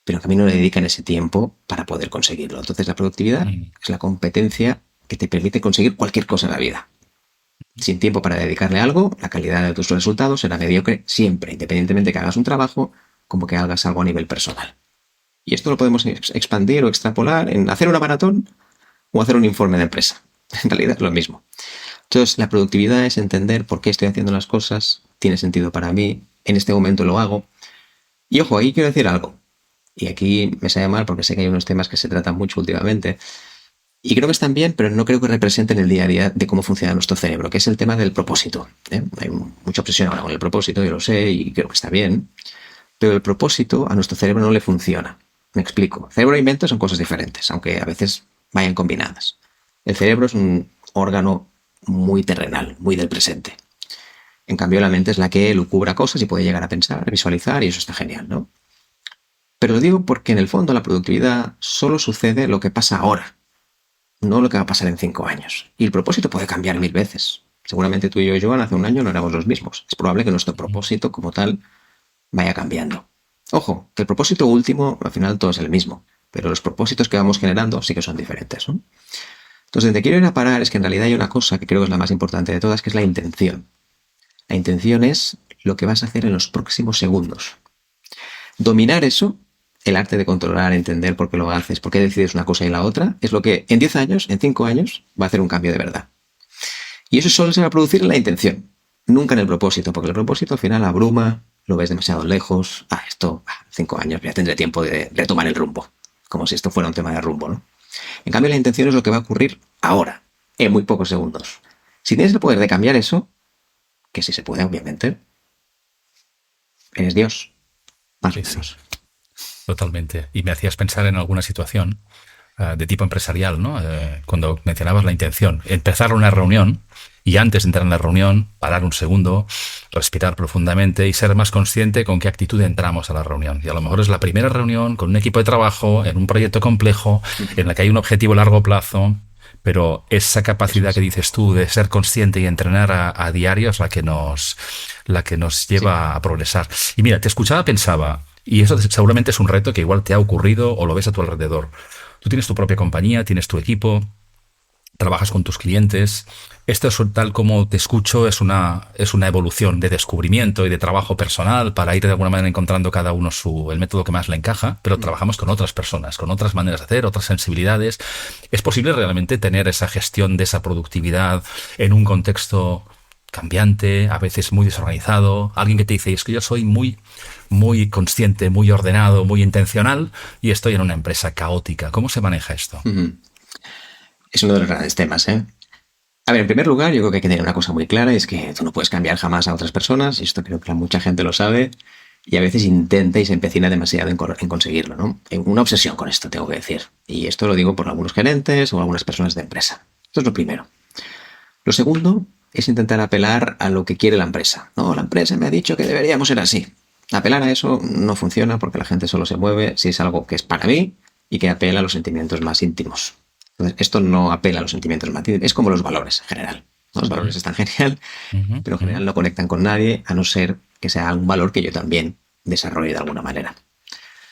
pero que a mí no le dedican ese tiempo para poder conseguirlo. Entonces, la productividad es la competencia que te permite conseguir cualquier cosa en la vida. Sin tiempo para dedicarle a algo, la calidad de tus resultados será mediocre siempre, independientemente que hagas un trabajo como que hagas algo a nivel personal. Y esto lo podemos expandir o extrapolar en hacer una maratón o hacer un informe de empresa. En realidad es lo mismo. Entonces, la productividad es entender por qué estoy haciendo las cosas, tiene sentido para mí, en este momento lo hago. Y ojo, ahí quiero decir algo. Y aquí me sale mal porque sé que hay unos temas que se tratan mucho últimamente. Y creo que están bien, pero no creo que representen el día a día de cómo funciona nuestro cerebro, que es el tema del propósito. Hay mucha obsesión ahora con el propósito, yo lo sé y creo que está bien. Pero el propósito a nuestro cerebro no le funciona. Me explico. Cerebro y mente son cosas diferentes, aunque a veces vayan combinadas. El cerebro es un órgano muy terrenal, muy del presente. En cambio, la mente es la que lucubra cosas y puede llegar a pensar, a visualizar, y eso está genial, ¿no? Pero lo digo porque en el fondo la productividad solo sucede lo que pasa ahora, no lo que va a pasar en 5 años. Y el propósito puede cambiar 1000 veces. Seguramente tú y yo, Joan, hace un año no éramos los mismos. Es probable que nuestro propósito como tal vaya cambiando. Ojo, que el propósito último, al final todo es el mismo, pero los propósitos que vamos generando sí que son diferentes, ¿no? Entonces, donde quiero ir a parar es que en realidad hay una cosa que creo que es la más importante de todas, que es la intención. La intención es lo que vas a hacer en los próximos segundos. Dominar eso, el arte de controlar, entender por qué lo haces, por qué decides una cosa y la otra, es lo que en 10 años, en 5 años, va a hacer un cambio de verdad. Y eso solo se va a producir en la intención, nunca en el propósito, porque el propósito al final abruma, lo ves demasiado lejos. 5 años, ya tendré tiempo de retomar el rumbo. Como si esto fuera un tema de rumbo, ¿no? En cambio, la intención es lo que va a ocurrir ahora, en muy pocos segundos. Si tienes el poder de cambiar eso, que sí se puede, obviamente, eres Dios. Más o menos. Totalmente. Y me hacías pensar en alguna situación de tipo empresarial, ¿no? Cuando mencionabas la intención. Empezar una reunión y antes de entrar en la reunión, parar un segundo, respirar profundamente y ser más consciente con qué actitud entramos a la reunión. Y a lo mejor es la primera reunión con un equipo de trabajo, en un proyecto complejo, en la que hay un objetivo a largo plazo, pero esa capacidad que dices tú de ser consciente y entrenar a diario es la que nos lleva a progresar. Y mira, te escuchaba, pensaba, y eso seguramente es un reto que igual te ha ocurrido o lo ves a tu alrededor. Tú tienes tu propia compañía, tienes tu equipo, trabajas con tus clientes. Esto es, tal como te escucho, es una evolución de descubrimiento y de trabajo personal para ir de alguna manera encontrando cada uno el método que más le encaja, pero trabajamos con otras personas, con otras maneras de hacer, otras sensibilidades. ¿Es posible realmente tener esa gestión de esa productividad en un contexto cambiante, a veces muy desorganizado? Alguien que te dice, es que yo soy muy consciente, muy ordenado, muy intencional y estoy en una empresa caótica. ¿Cómo se maneja esto? Es uno de los grandes temas, ¿eh? A ver, en primer lugar, yo creo que hay que tener una cosa muy clara, es que tú no puedes cambiar jamás a otras personas, y esto creo que mucha gente lo sabe, y a veces intenta y se empecina demasiado en conseguirlo, ¿no? Una obsesión con esto, tengo que decir. Y esto lo digo por algunos gerentes o algunas personas de empresa. Esto es lo primero. Lo segundo es intentar apelar a lo que quiere la empresa. No, la empresa me ha dicho que deberíamos ser así. Apelar a eso no funciona porque la gente solo se mueve si es algo que es para mí y que apela a los sentimientos más íntimos. Entonces, esto no apela a los sentimientos más íntimos. Es como los valores en general. Los valores están genial, pero en general no conectan con nadie, a no ser que sea un valor que yo también desarrolle de alguna manera.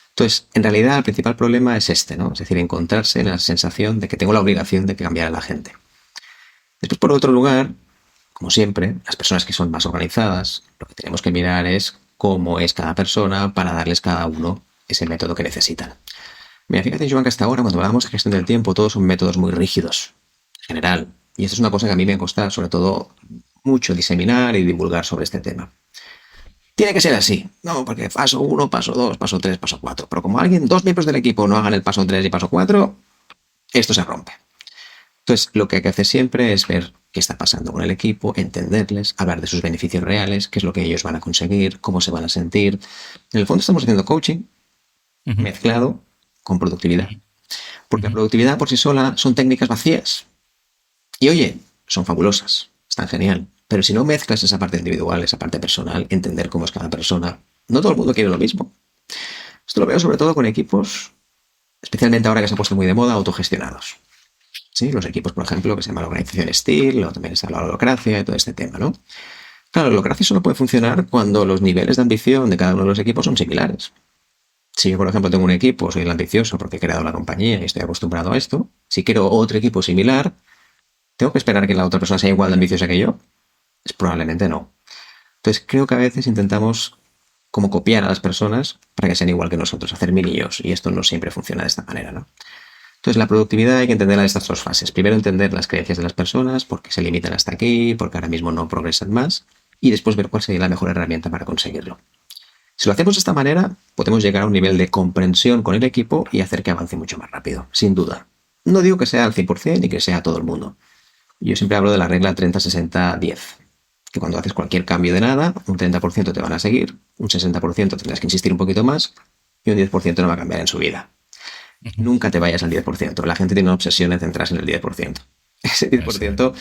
Entonces, en realidad, el principal problema es este, ¿no? Es decir, encontrarse en la sensación de que tengo la obligación de cambiar a la gente. Después, por otro lugar, como siempre, las personas que son más organizadas, lo que tenemos que mirar es cómo es cada persona para darles cada uno ese método que necesitan. Mira, fíjate, Joan, que hasta ahora, cuando hablamos de gestión del tiempo, todos son métodos muy rígidos, en general. Y esto es una cosa que a mí me cuesta, sobre todo, mucho diseminar y divulgar sobre este tema. Tiene que ser así, no, porque paso 1, paso 2, paso 3, paso 4. Pero como dos miembros del equipo no hagan el paso 3 y paso 4, esto se rompe. Entonces, lo que hay que hacer siempre es ver qué está pasando con el equipo, entenderles, hablar de sus beneficios reales, qué es lo que ellos van a conseguir, cómo se van a sentir. En el fondo estamos haciendo coaching mezclado con productividad. Porque la productividad por sí sola son técnicas vacías. Y oye, son fabulosas, están genial. Pero si no mezclas esa parte individual, esa parte personal, entender cómo es cada persona, no todo el mundo quiere lo mismo. Esto lo veo sobre todo con equipos, especialmente ahora que se ha puesto muy de moda, autogestionados. ¿Sí? Los equipos, por ejemplo, que se llama la organización Steel, o también está la holacracia y todo este tema, ¿no? Claro, la holacracia solo puede funcionar cuando los niveles de ambición de cada uno de los equipos son similares. Si yo, por ejemplo, tengo un equipo, soy el ambicioso porque he creado la compañía y estoy acostumbrado a esto, si quiero otro equipo similar, ¿tengo que esperar que la otra persona sea igual de ambiciosa que yo? Pues probablemente no. Entonces creo que a veces intentamos como copiar a las personas para que sean igual que nosotros, hacer minillos, y esto no siempre funciona de esta manera, ¿no? Entonces la productividad hay que entenderla en estas dos fases. Primero entender las creencias de las personas, por qué se limitan hasta aquí, porque ahora mismo no progresan más, y después ver cuál sería la mejor herramienta para conseguirlo. Si lo hacemos de esta manera, podemos llegar a un nivel de comprensión con el equipo y hacer que avance mucho más rápido, sin duda. No digo que sea al 100% ni que sea todo el mundo. Yo siempre hablo de la regla 30-60-10, que cuando haces cualquier cambio de nada, un 30% te van a seguir, un 60% tendrás que insistir un poquito más y un 10% no va a cambiar en su vida. Nunca te vayas al 10%. La gente tiene una obsesión en centrarse en el 10%. Ese 10%,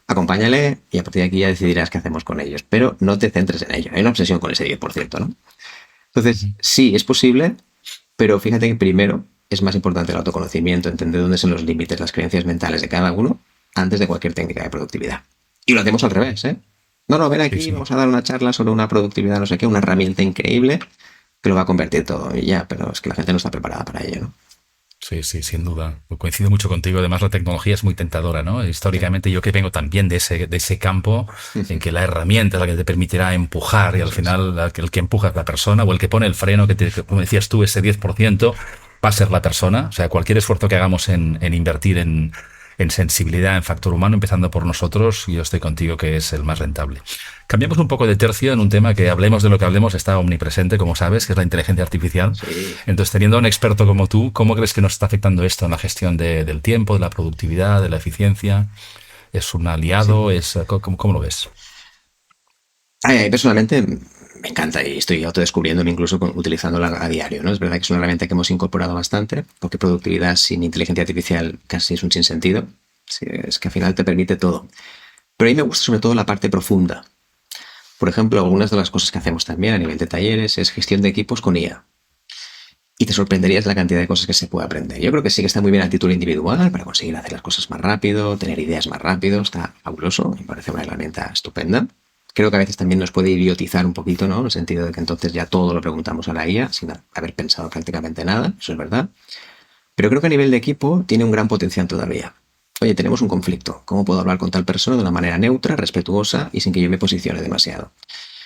acompáñale y a partir de aquí ya decidirás qué hacemos con ellos. Pero no te centres en ello. Hay una obsesión con ese 10%, ¿no? Entonces, sí, es posible, pero fíjate que primero es más importante el autoconocimiento, entender dónde son los límites, las creencias mentales de cada uno, antes de cualquier técnica de productividad. Y lo hacemos al revés, ¿eh? No, ven aquí, sí. Vamos a dar una charla sobre una productividad, no sé qué, una herramienta increíble que lo va a convertir todo. Y ya, pero es que la gente no está preparada para ello, ¿no? Sí, sin duda. Coincido mucho contigo. Además, la tecnología es muy tentadora, ¿no? Históricamente, yo que vengo también de ese campo en que la herramienta es la que te permitirá empujar y al final el que empuja es la persona, o el que pone el freno, como decías tú, ese 10% va a ser la persona. O sea, cualquier esfuerzo que hagamos en invertir en sensibilidad, en factor humano, empezando por nosotros, yo estoy contigo que es el más rentable. Cambiamos un poco de tercio en un tema que hablemos de lo que hablemos, está omnipresente, como sabes, que es la inteligencia artificial. Sí. Entonces, teniendo a un experto como tú, ¿cómo crees que nos está afectando esto en la gestión del tiempo, de la productividad, de la eficiencia? ¿Es un aliado? Sí. ¿Cómo lo ves? Personalmente me encanta y estoy autodescubriéndome incluso utilizándola a diario, ¿no? Es verdad que es una herramienta que hemos incorporado bastante, porque productividad sin inteligencia artificial casi es un sinsentido. Sí, es que al final te permite todo. Pero a mí me gusta sobre todo la parte profunda. Por ejemplo, algunas de las cosas que hacemos también a nivel de talleres es gestión de equipos con IA. Y te sorprenderías la cantidad de cosas que se puede aprender. Yo creo que sí que está muy bien a título individual para conseguir hacer las cosas más rápido, tener ideas más rápido. Está fabuloso, me parece una herramienta estupenda. Creo que a veces también nos puede idiotizar un poquito, ¿no? En el sentido de que entonces ya todo lo preguntamos a la IA sin haber pensado prácticamente nada, eso es verdad. Pero creo que a nivel de equipo tiene un gran potencial todavía. oye, tenemos un conflicto, ¿cómo puedo hablar con tal persona de una manera neutra, respetuosa y sin que yo me posicione demasiado?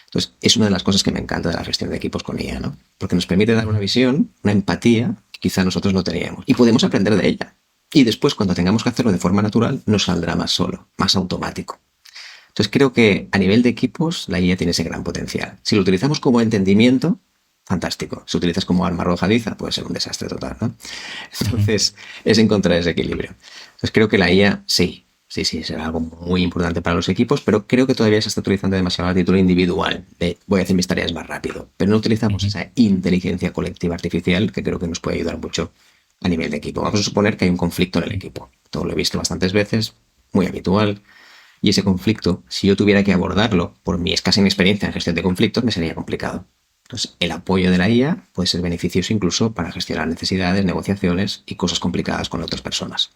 Entonces, es una de las cosas que me encanta de la gestión de equipos con IA, ¿no? Porque nos permite dar una visión, una empatía que quizá nosotros no teníamos. Y podemos aprender de ella. Y después, cuando tengamos que hacerlo de forma natural, nos saldrá más solo, más automático. Entonces, creo que a nivel de equipos, la IA tiene ese gran potencial. Si lo utilizamos como entendimiento, fantástico. Si lo utilizas como arma arrojadiza, puede ser un desastre total, ¿no? Entonces, es encontrar ese equilibrio. Entonces, creo que la IA, sí, será algo muy importante para los equipos, pero creo que todavía se está utilizando demasiado a título individual. Voy a hacer mis tareas más rápido, pero no utilizamos esa inteligencia colectiva artificial que creo que nos puede ayudar mucho a nivel de equipo. Vamos a suponer que hay un conflicto en el equipo. Todo lo he visto bastantes veces, muy habitual. Y ese conflicto, si yo tuviera que abordarlo por mi escasa inexperiencia en gestión de conflictos, me sería complicado. Entonces, el apoyo de la IA puede ser beneficioso incluso para gestionar necesidades, negociaciones y cosas complicadas con otras personas.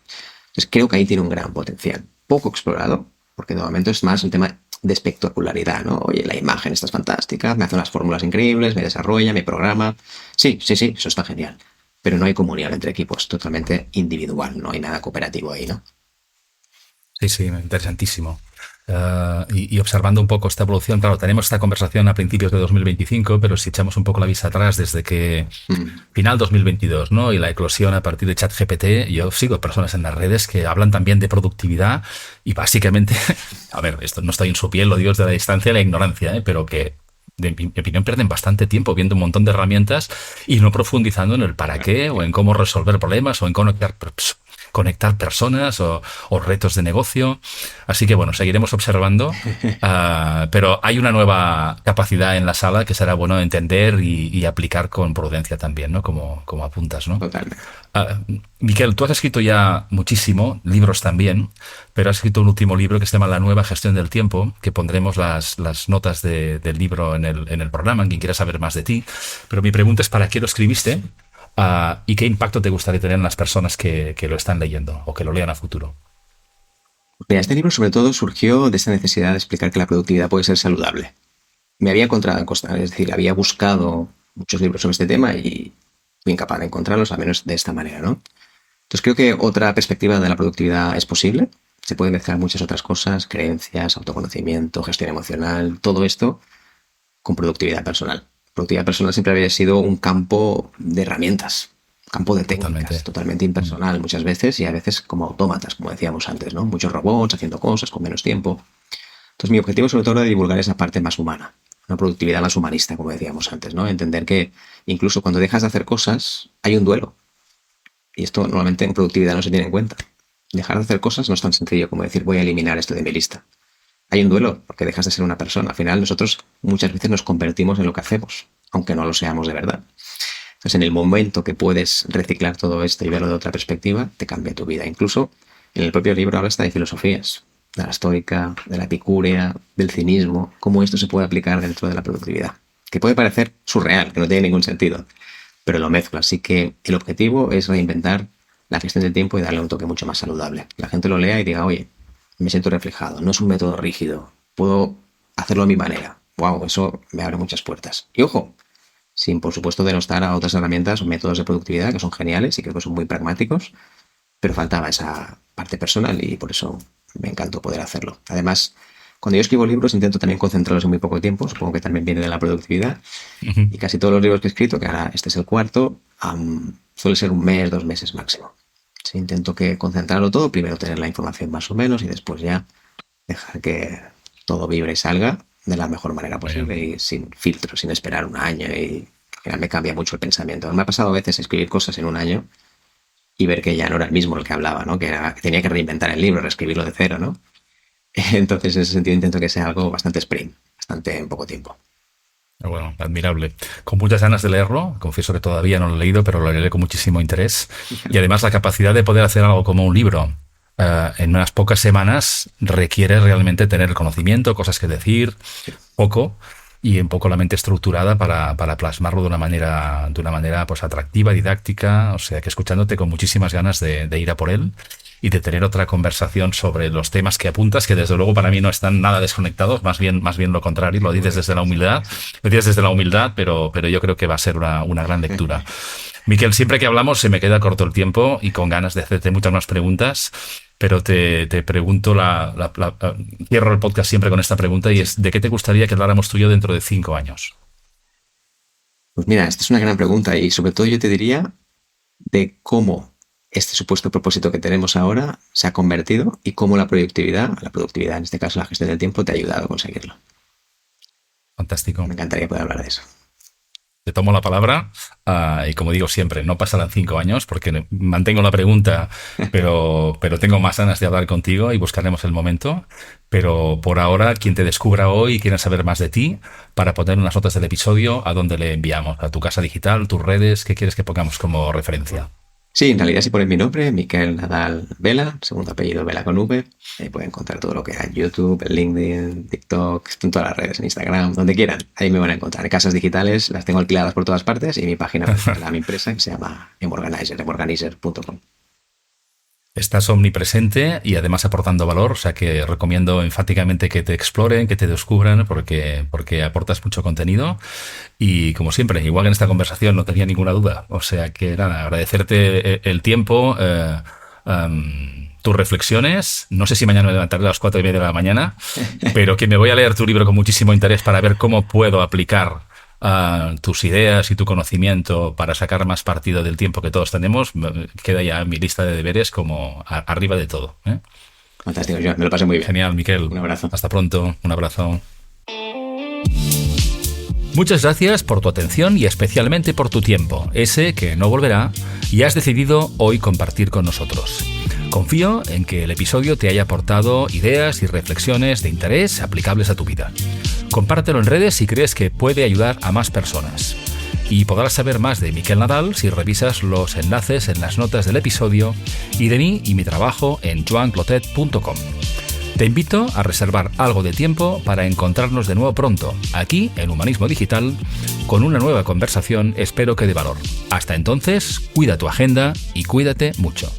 Entonces, creo que ahí tiene un gran potencial. Poco explorado, porque de momento es más un tema de espectacularidad, ¿no? Oye, la imagen está fantástica, me hace unas fórmulas increíbles, me desarrolla, me programa. Sí, eso está genial. Pero no hay comunión entre equipos, totalmente individual, no hay nada cooperativo ahí, ¿no? Sí, interesantísimo. Y observando un poco esta evolución, claro, tenemos esta conversación a principios de 2025, pero si echamos un poco la vista atrás desde que final 2022, ¿no? Y la eclosión a partir de ChatGPT, yo sigo personas en las redes que hablan también de productividad y básicamente, a ver, esto no estoy en su piel, lo digo desde la distancia y la ignorancia, pero que de mi opinión pierden bastante tiempo viendo un montón de herramientas y no profundizando en el para qué o en cómo resolver problemas o en conectar personas o retos de negocio. Así que bueno, seguiremos observando, pero hay una nueva capacidad en la sala que será bueno entender y aplicar con prudencia también, ¿no? Como apuntas, ¿no? Totalmente. Miquel, tú has escrito ya muchísimo, libros también, pero has escrito un último libro que se llama La nueva gestión del tiempo, que pondremos las notas del libro en el programa, en quien quiera saber más de ti. Pero mi pregunta es, ¿para qué lo escribiste? ¿Y qué impacto te gustaría tener en las personas que lo están leyendo o que lo lean a futuro? Mira, este libro sobre todo surgió de esta necesidad de explicar que la productividad puede ser saludable. Me había encontrado, es decir, había buscado muchos libros sobre este tema y fui incapaz de encontrarlos, al menos de esta manera, ¿no? Entonces creo que otra perspectiva de la productividad es posible. Se pueden mezclar muchas otras cosas, creencias, autoconocimiento, gestión emocional, todo esto con productividad personal. Productividad personal siempre había sido un campo de herramientas, campo de técnicas, totalmente impersonal muchas veces y a veces como autómatas, como decíamos antes, ¿no? Muchos robots haciendo cosas con menos tiempo. Entonces mi objetivo sobre todo era divulgar esa parte más humana, una productividad más humanista, como decíamos antes, ¿no? Entender que incluso cuando dejas de hacer cosas hay un duelo. Y esto normalmente en productividad no se tiene en cuenta. Dejar de hacer cosas no es tan sencillo como decir voy a eliminar esto de mi lista. Hay un duelo porque dejas de ser una persona. Al final nosotros muchas veces nos convertimos en lo que hacemos, aunque no lo seamos de verdad. Entonces en el momento que puedes reciclar todo esto y verlo de otra perspectiva, te cambia tu vida. Incluso en el propio libro habla hasta de filosofías, de la estoica, de la epicúrea, del cinismo, cómo esto se puede aplicar dentro de la productividad. Que puede parecer surreal, que no tiene ningún sentido, pero lo mezcla. Así que el objetivo es reinventar la gestión del tiempo y darle un toque mucho más saludable. Que la gente lo lea y diga, oye, me siento reflejado, no es un método rígido, puedo hacerlo a mi manera. Wow, eso me abre muchas puertas. Y ojo, sin por supuesto denostar a otras herramientas o métodos de productividad que son geniales y creo que son muy pragmáticos, pero faltaba esa parte personal y por eso me encantó poder hacerlo. Además, cuando yo escribo libros intento también concentrarlos en muy poco tiempo, supongo que también viene de la productividad, y casi todos los libros que he escrito, que ahora este es el cuarto, suele ser 1 mes, 2 meses máximo. Sí, intento que concentrarlo todo, primero tener la información más o menos y después ya dejar que todo vibre y salga de la mejor manera posible y sin filtro, sin esperar 1 año y al final me cambia mucho el pensamiento. Me ha pasado a veces escribir cosas en 1 año y ver que ya no era el mismo el que hablaba, ¿no? Que tenía que reinventar el libro, reescribirlo de cero, ¿no? Entonces en ese sentido intento que sea algo bastante sprint, bastante en poco tiempo. Bueno, admirable. Con muchas ganas de leerlo. Confieso que todavía no lo he leído, pero lo leeré con muchísimo interés. Y además la capacidad de poder hacer algo como un libro en unas pocas semanas requiere realmente tener el conocimiento, cosas que decir, poco, y un poco la mente estructurada para plasmarlo de una manera pues atractiva, didáctica. O sea que escuchándote con muchísimas ganas de ir a por él y de tener otra conversación sobre los temas que apuntas, que desde luego para mí no están nada desconectados, más bien lo contrario, lo dices desde la humildad, pero yo creo que va a ser una gran lectura. Miquel, siempre que hablamos se me queda corto el tiempo y con ganas de hacerte muchas más preguntas, pero te pregunto, cierro el podcast siempre con esta pregunta y es, ¿de qué te gustaría que habláramos tú y yo dentro de 5 años? Pues mira, esta es una gran pregunta y sobre todo yo te diría de cómo este supuesto propósito que tenemos ahora se ha convertido y cómo la productividad en este caso la gestión del tiempo, te ha ayudado a conseguirlo. Fantástico. Me encantaría poder hablar de eso. Te tomo la palabra y como digo siempre, no pasarán 5 años porque mantengo la pregunta, pero tengo más ganas de hablar contigo y buscaremos el momento. Pero por ahora, quien te descubra hoy y quiera saber más de ti, para poner unas notas del episodio, ¿a dónde le enviamos? ¿A tu casa digital, tus redes? ¿Qué quieres que pongamos como referencia? Sí, en realidad si pones mi nombre, Miquel Nadal Vela, segundo apellido Vela con V, ahí pueden encontrar todo lo que hay en YouTube, en LinkedIn, TikTok, en todas las redes, en Instagram, donde quieran. Ahí me van a encontrar. En casas digitales las tengo alquiladas por todas partes y mi página de mi empresa que se llama emorganizer.com. Estás omnipresente y además aportando valor, o sea que recomiendo enfáticamente que te exploren, que te descubran, porque aportas mucho contenido. Y como siempre, igual que en esta conversación no tenía ninguna duda. O sea que nada, agradecerte el tiempo, tus reflexiones. No sé si mañana me levantaré a las 4:30 de la mañana, pero que me voy a leer tu libro con muchísimo interés para ver cómo puedo aplicar tus ideas y tu conocimiento para sacar más partido del tiempo que todos tenemos. Queda ya en mi lista de deberes como arriba de todo, ¿eh? Fantástico, Joan, me lo pasé muy bien. Genial, Miquel. Un abrazo. Hasta pronto, un abrazo. Muchas gracias por tu atención y especialmente por tu tiempo, ese que no volverá, y has decidido hoy compartir con nosotros. Confío en que el episodio te haya aportado ideas y reflexiones de interés aplicables a tu vida. Compártelo en redes si crees que puede ayudar a más personas. Y podrás saber más de Miquel Nadal si revisas los enlaces en las notas del episodio y de mí y mi trabajo en joanclotet.com. Te invito a reservar algo de tiempo para encontrarnos de nuevo pronto, aquí en Humanismo Digital, con una nueva conversación, espero que de valor. Hasta entonces, cuida tu agenda y cuídate mucho.